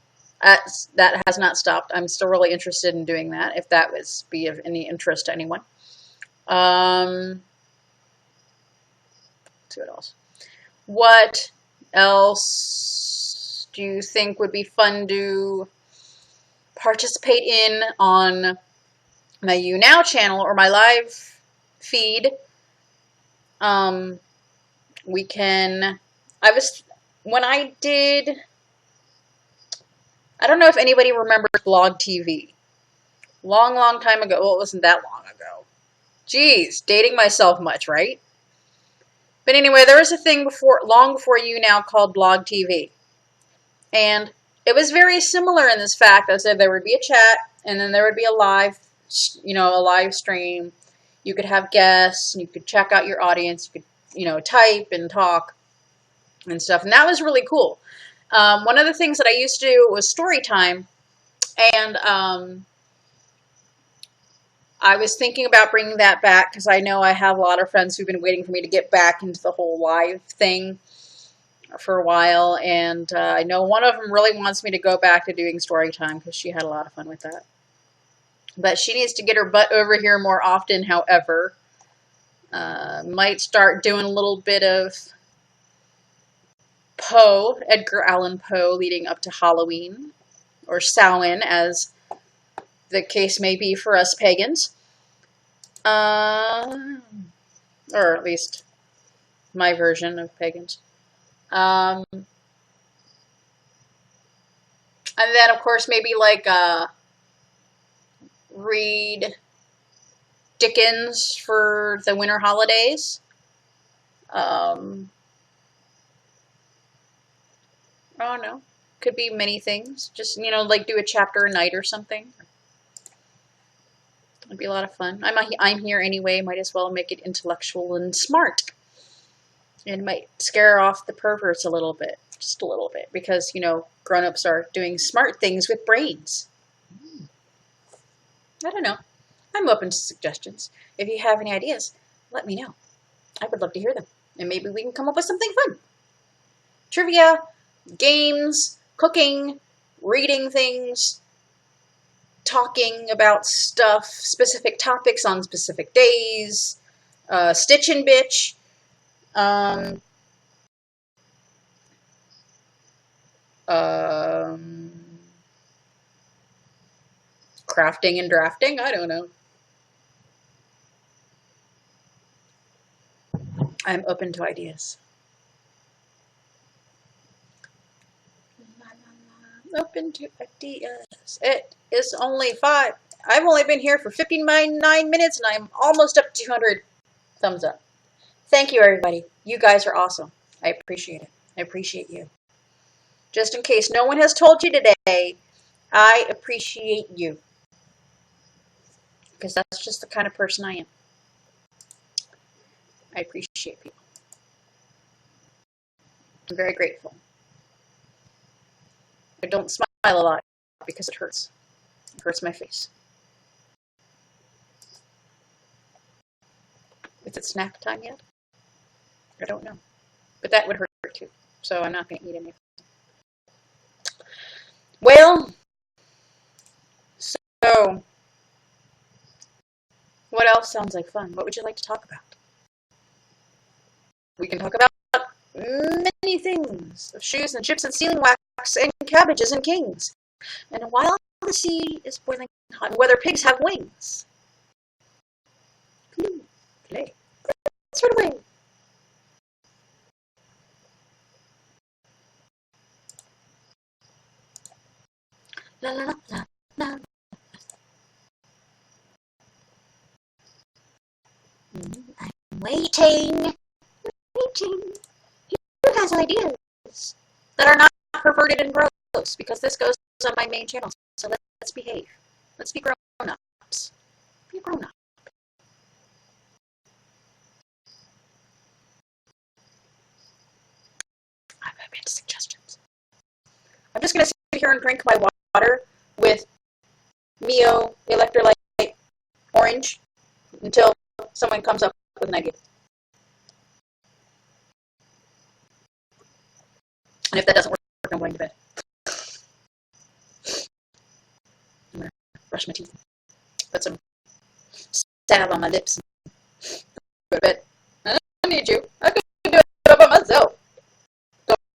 that has not stopped. I'm still really interested in doing that, if that would be of any interest to anyone. Let's see what else. What else do you think would be fun to participate in on my YouNow channel or my live feed? We can, when I did, I don't know if anybody remembers Blog TV. Long time ago. Well, it wasn't that long ago. Geez, dating myself much, right? But anyway, there was a thing long before YouNow called Blog TV. And it was very similar in this fact. I said there would be a chat, and then there would be a live stream. You could have guests, and you could check out your audience. You could, type and talk and stuff. And that was really cool. One of the things that I used to do was story time, and I was thinking about bringing that back because I know I have a lot of friends who've been waiting for me to get back into the whole live thing for a while, and I know one of them really wants me to go back to doing story time because she had a lot of fun with that. But she needs to get her butt over here more often, however. Might start doing a little bit of Poe, Edgar Allan Poe, leading up to Halloween, or Samhain, as the case may be for us pagans. Or at least my version of pagans. And then, of course, maybe like read Dickens for the winter holidays. I don't know. Could be many things. Just, like do a chapter a night or something. It'd be a lot of fun. I'm here anyway. Might as well make it intellectual and smart. And might scare off the perverts a little bit. Just a little bit. Because, grown-ups are doing smart things with brains. I don't know. I'm open to suggestions. If you have any ideas, let me know. I would love to hear them. And maybe we can come up with something fun. Trivia, games, cooking, reading things, talking about stuff, specific topics on specific days, Stitch and Bitch, crafting and drafting, I don't know. I'm open to ideas. Open to ideas. It is only 5. I've only been here for 59 minutes, and I'm almost up to 200 thumbs up. Thank you, everybody. You guys are awesome. I appreciate it. I appreciate you. Just in case no one has told you today, I appreciate you. because that's just the kind of person I am. I appreciate people. I'm very grateful. I don't smile a lot because it hurts. It hurts my face. Is it snack time yet? I don't know. But that would hurt too. So I'm not going to eat anything. Well, so what else sounds like fun? What would you like to talk about? We can talk about many things. Shoes and chips and sealing wax and cabbages and kings. And while the sea is boiling hot, whether pigs have wings. Play. Sort of wing. La la la la. I'm waiting. Who has ideas that are not perverted and gross? Because this goes on my main channel. So let's behave. Let's be grown-ups. Be a grown-up. I have suggestions. I'm just going to sit here and drink my water with Mio Electrolyte Orange until someone comes up with an idea. And if that doesn't work, I'm going to bed. I'm going to brush my teeth. Put some salve on my lips. Go to bed. I don't need you. I can do it all by myself.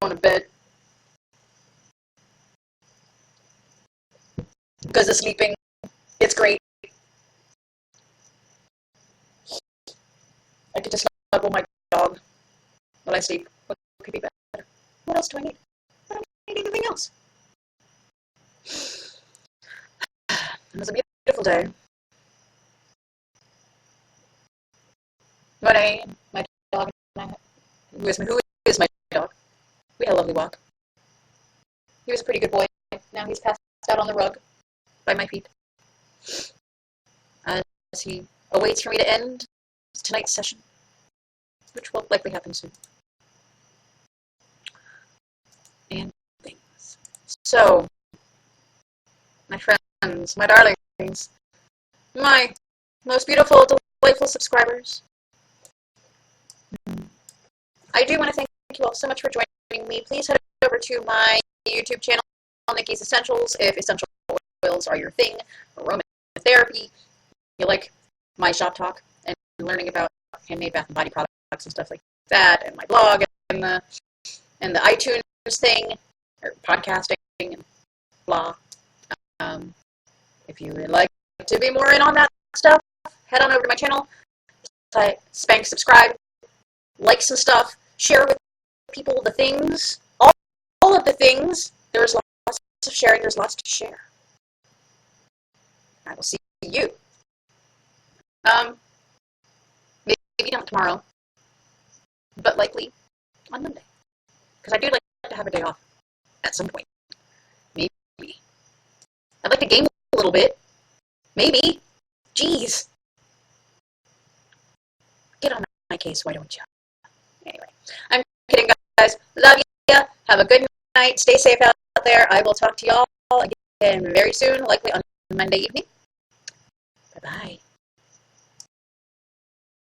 Going to bed. Because of sleeping, it's great. I could just snuggle my dog while I sleep. What could be better? What else do I need? I don't need anything else. It was a beautiful day. My dog and I, who is my dog? We had a lovely walk. He was a pretty good boy. Now he's passed out on the rug by my feet. As he awaits for me to end tonight's session, which will likely happen soon. And things. So, my friends, my darlings, my most beautiful, delightful subscribers, I do want to thank you all so much for joining me. Please head over to my YouTube channel, Nikki's Essentials, if essential oils are your thing, aromatherapy, you like my shop talk and learning about handmade bath and body products and stuff like that, and my blog and the iTunes thing, or podcasting and blah. If you would like to be more in on that stuff, head on over to my channel, spank subscribe, like some stuff, share with people the things, all of the things. There's lots of sharing, there's lots to share. I will see you. Maybe not tomorrow, but likely on Monday. Because I do like to have a day off at some point. Maybe. I'd like to game a little bit. Maybe. Jeez. Get on my case, why don't you? Anyway, I'm kidding, guys. Love you. Have a good night. Stay safe out there. I will talk to y'all again very soon, likely on Monday evening. Bye-bye.